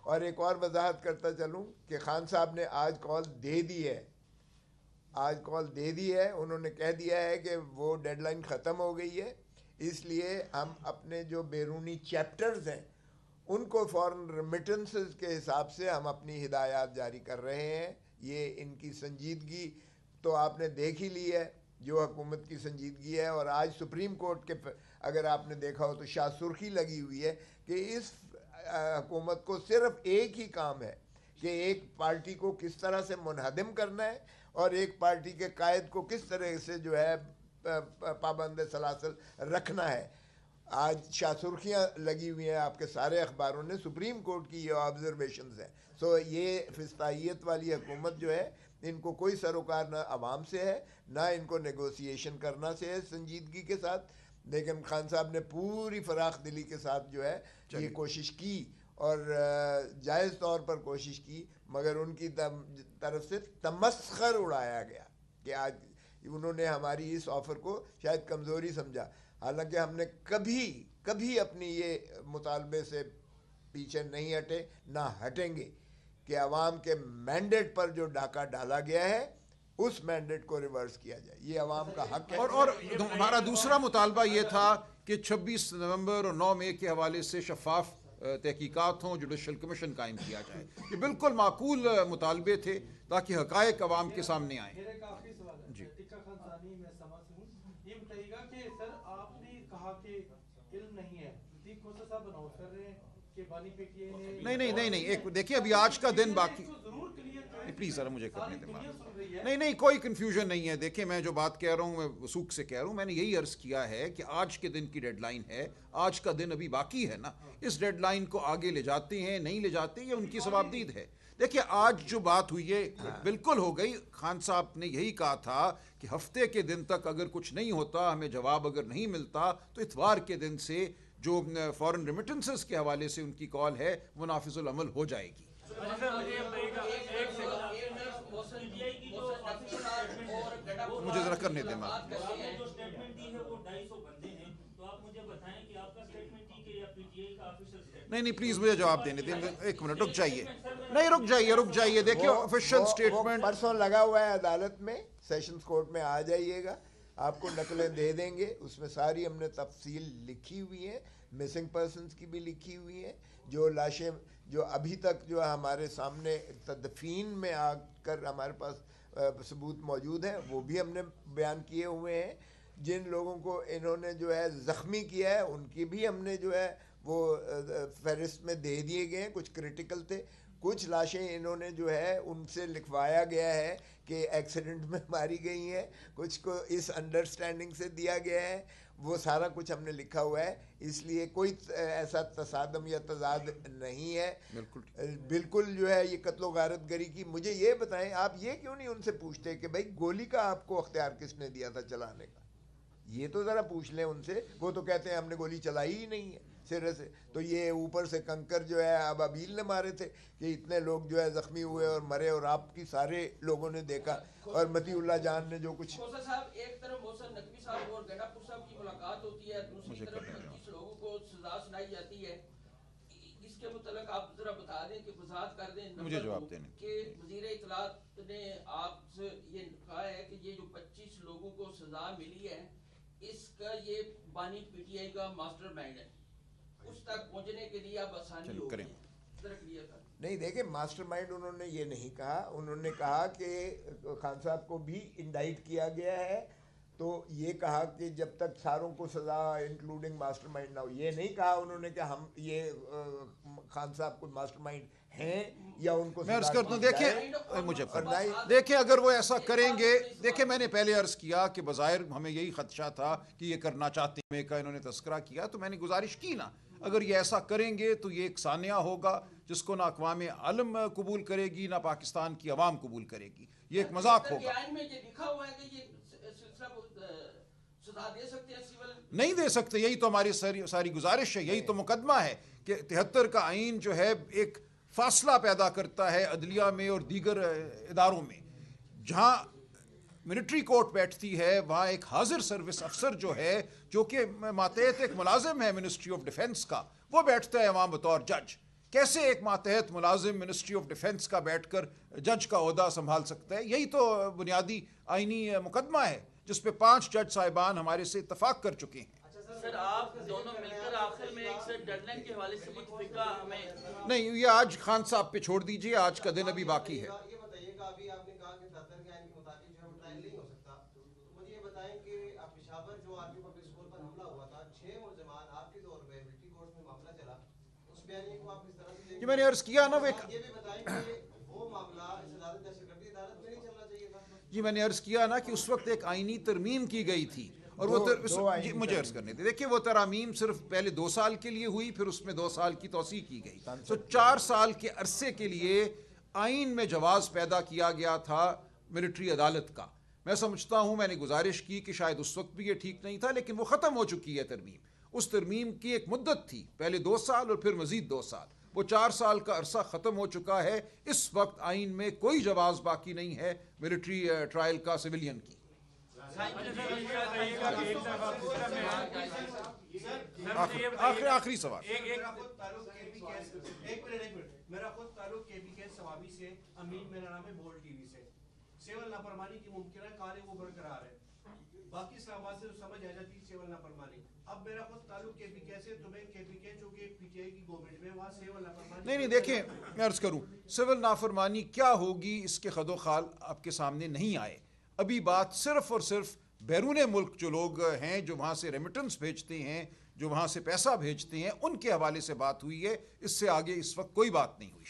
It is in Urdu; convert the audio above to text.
اور ایک اور وضاحت کرتا چلوں کہ خان صاحب نے آج کال دے دی ہے، انہوں نے کہہ دیا ہے کہ وہ ڈیڈ لائن ختم ہو گئی ہے، اس لیے ہم اپنے جو بیرونی چیپٹرز ہیں ان کو فورن ریمیٹنسز کے حساب سے ہم اپنی ہدایات جاری کر رہے ہیں۔ یہ ان کی سنجیدگی تو آپ نے دیکھ ہی لی ہے، جو حکومت کی سنجیدگی ہے۔ اور آج سپریم کورٹ کے اگر آپ نے دیکھا ہو تو شاہ سرخی لگی ہوئی ہے کہ اس حکومت کو صرف ایک ہی کام ہے کہ ایک پارٹی کو کس طرح سے منہدم کرنا ہے اور ایک پارٹی کے قائد کو کس طرح سے جو ہے پابند سلاسل رکھنا ہے۔ آج شاہ سرخیاں لگی ہوئی ہیں آپ کے سارے اخباروں نے، سپریم کورٹ کی یہ آبزرویشنز ہیں۔ سو یہ فسطائیت والی حکومت جو ہے، ان کو کوئی سروکار نہ عوام سے ہے، نہ ان کو نیگوسیشن کرنا سے ہے سنجیدگی کے ساتھ۔ لیکن خان صاحب نے پوری فراخ دلی کے ساتھ جو ہے یہ کوشش کی اور جائز طور پر کوشش کی، مگر ان کی طرف سے تمسخر اڑایا گیا کہ آج انہوں نے ہماری اس آفر کو شاید کمزوری سمجھا، حالانکہ ہم نے کبھی اپنی یہ مطالبے سے پیچھے نہیں ہٹے، نہ ہٹیں گے کہ عوام کے مینڈیٹ پر جو ڈاکہ ڈالا گیا ہے اس مینڈیٹ کو ریورس کیا جائے، یہ عوام کا حق ہے۔ اور ہمارا دوسرا مطالبہ یہ تھا کہ 26 نومبر اور 9 مئی کے حوالے سے شفاف تحقیقات ہوں، جوڈیشل کمیشن قائم کیا جائے۔ یہ بالکل معقول مطالبے تھے تاکہ حقائق عوام کے سامنے آئیں۔ میرے ایک آخری سوال ہے، ٹکا خان ثانی میں سما سے ہوں، یہ بتائیے گا کہ سر آپ نے کہا کہ علم نہیں ہے، لطیف کھوسہ صاحب اناؤنس کر رہے ہیں کہ بانی پی ٹی آئی نے نہیں ایک دیکھیے ابھی آج کا دن باقی، پلیز ذرا مجھے کرنے دیں۔ نہیں کوئی کنفیوژن نہیں ہے۔ دیکھیں میں جو بات کہہ رہا ہوں میں وثوق سے کہہ رہا ہوں، میں نے یہی عرض کیا ہے کہ آج کے دن کی ڈیڈ لائن ہے، آج کا دن ابھی باقی ہے نا، اس ڈیڈ لائن کو آگے لے جاتے ہیں نہیں لے جاتے یہ ان کی ثوابدید ہے۔ دیکھیں آج جو بات ہوئی ہے بالکل ہو گئی، خان صاحب نے یہی کہا تھا کہ ہفتے کے دن تک اگر کچھ نہیں ہوتا، ہمیں جواب اگر نہیں ملتا تو اتوار کے دن سے جو فورن ریمیٹنسز کے حوالے سے ان کی کال ہے وہ نافذ العمل ہو جائے گی۔ مجھے ذرا کرنے دیں نہیں پلیز مجھے جواب دینے دیں، ایک منٹ رک جائیے دیکھیں آفیشیل سٹیٹمنٹ پرسوں لگا ہوا ہے عدالت میں، سیشنز کورٹ میں آ جائیے گا، آپ کو نقلیں دے دیں گے، اس میں ساری ہم نے تفصیل لکھی ہوئی ہیں، مسنگ پرسنز کی بھی لکھی ہوئی ہیں، جو لاشیں جو ابھی تک جو ہمارے سامنے تدفین میں آ کر ہمارے پاس ثبوت موجود ہیں وہ بھی ہم نے بیان کیے ہوئے ہیں، جن لوگوں کو انہوں نے جو ہے زخمی کیا ہے ان کی بھی ہم نے جو ہے وہ فہرست میں دے دیے گئے ہیں، کچھ کریٹیکل تھے، کچھ لاشیں انہوں نے جو ہے ان سے لکھوایا گیا ہے کہ ایکسیڈنٹ میں ماری گئی ہیں، کچھ کو اس انڈرسٹینڈنگ سے دیا گیا ہے، وہ سارا کچھ ہم نے لکھا ہوا ہے، اس لیے کوئی ایسا تصادم یا تضاد نہیں ہے۔ بالکل جو ہے یہ قتل و غارت گری کی۔ مجھے یہ بتائیں آپ یہ کیوں نہیں ان سے پوچھتے کہ بھائی گولی کا آپ کو اختیار کس نے دیا تھا چلانے کا، یہ تو ذرا پوچھ لیں ان سے، وہ تو کہتے ہیں ہم نے گولی چلائی ہی نہیں ہے سرے سے، تو یہ اوپر سے کنکر جو ہے ابابیل نے مارے تھے کہ اتنے لوگ جو ہے زخمی ہوئے اور مرے، اور آپ کی سارے لوگوں نے دیکھا، اور متی اللہ جان نے جو کچھ۔ کھوسہ صاحب ایک طرف محسن نقوی صاحب اور گنڈا پور صاحب کی ملاقات ہوتی ہے، دوسری طرف 25 لوگوں کو سزا سنائی جاتی ہے، اس کے متعلق آپ ذرا بتا دیں کہ وضاحت کر دیں مجھے جواب دینے کہ وزیر اطلاعات نے آپ سے یہ کہا ہے کہ یہ جو 25 لوگوں کو سزا ملی ہے اس کا یہ بانی پی ٹی آئی کا ماسٹر مائنڈ ہے، اس تک پہنچنے کے لیے اب آسانی ہو گئی ہے۔ نہیں دیکھیں ماسٹر مائنڈ انہوں نے یہ نہیں کہا، انہوں نے کہا کہ خان صاحب کو بھی انڈائٹ کیا گیا ہے، تو یہ کہا کہ جب تک ساروں کو سزا انکلوڈنگ ماسٹر مائنڈ نہ ہو، یہ نہیں کہا انہوں نے کہ ہم یہ خان صاحب کو ماسٹر مائنڈ ہیں یا ان کو میں عرض کرتا ہوں دیکھیں اگر وہ ایسا کریں گے، دیکھیں میں نے پہلے عرض کیا کہ بظاہر ہمیں یہی خدشہ تھا کہ یہ کرنا چاہتے ہیں کا انہوں نے تذکرہ کیا، تو میں نے گزارش کی نا اگر یہ ایسا کریں گے تو یہ ایک سانحہ ہوگا جس کو نہ اقوام عالم قبول کرے گی نہ پاکستان کی عوام قبول کرے گی، یہ ایک مذاق ہوگا۔ نہیں دے سکتے، یہی تو ہماری ساری گزارش ہے، یہی تو مقدمہ ہے کہ 73 کا آئین جو ہے ایک فاصلہ پیدا کرتا ہے عدلیہ میں اور دیگر اداروں میں، جہاں ملٹری کورٹ بیٹھتی ہے وہاں ایک حاضر سروس افسر جو ہے جو کہ ماتحت ایک ملازم ہے منسٹری آف ڈیفنس کا، وہ بیٹھتا ہے وہاں بطور جج۔ کیسے ایک ماتحت ملازم منسٹری آف ڈیفنس کا بیٹھ کر جج کا عہدہ سنبھال سکتا ہے؟ یہی تو بنیادی آئینی مقدمہ ہے جس پہ 5 جج صاحبان ہمارے سے اتفاق کر چکے ہیں. سر آپ دونوں مل کر آخر میں ایک سر ڈیڈ لائن کے حوالے سے متفقہ ہمیں نہیں، یہ آج خان صاحب پہ چھوڑ دیجئے، آج کا دن ابھی باقی ہے. یہ بتائیے گا، ابھی آپ نے کہا کہ 73 کے آئین کے مطابق جو ہے وہ ٹرائل نہیں ہو سکتا، تو مجھے یہ بتائیں کہ پشاور جو آرمی پبلک اسکول پر حملہ ہوا تھا، 6 ملزمان آپ کے دور پہ ملٹری کورٹس میں معاملہ چلا، اس بیانیے کو آپ کس طرح سے یہ میں نے عرض کیا نا، وہ ایک یہ بھی بتائیں کہ وہ معاملہ اس عدالت دہشت گردی عدالت میں نہیں چلنا چاہیے تھا؟ جی میں نے عرض کیا نا کہ اس وقت ایک آئینی ترمیم کی گئی تھی، اور وہ جی مجھے عرض کرنے دیں. دیکھیں وہ ترامیم صرف پہلے 2 سال کے لیے ہوئی، پھر اس میں 2 سال کی توسیع کی گئی، تو 4 سال کے عرصے کے لیے آئین میں جواز پیدا کیا گیا تھا ملٹری عدالت کا. میں سمجھتا ہوں میں نے گزارش کی کہ شاید اس وقت بھی یہ ٹھیک نہیں تھا، لیکن وہ ختم ہو چکی ہے ترمیم. اس ترمیم کی ایک مدت تھی، پہلے 2 سال اور پھر مزید 2 سال. وہ 4 سال کا عرصہ ختم ہو چکا ہے. اس وقت آئین میں کوئی جواز باقی نہیں ہے ملٹری ٹرائل کا سویلین کی. آخری سوال. میرا خود تعلق کے بی کے ثوابی سے، امین میرا نام ہے، بول ٹی وی سے. سیول نافرمانی کی ممکنہ کار ہے وہ برقرار ہے، باقی اسلام آباد سے سمجھ آ جاتی ہے سیول نافرمانی. اب میرا خود تعلق کے پی کے سے، تمہیں کے پی کے جو کہ پی ٹی آئی کی گورنمنٹ میں، وہاں سیول نافرمانی نہیں دیکھیں میں عرض کروں، سول نافرمانی کیا ہوگی اس کے خد و خال آپ کے سامنے نہیں آئے. ابھی بات صرف اور صرف بیرون ملک جو لوگ ہیں، جو وہاں سے ریمیٹنس بھیجتے ہیں، جو وہاں سے پیسہ بھیجتے ہیں، ان کے حوالے سے بات ہوئی ہے. اس سے آگے اس وقت کوئی بات نہیں ہوئی.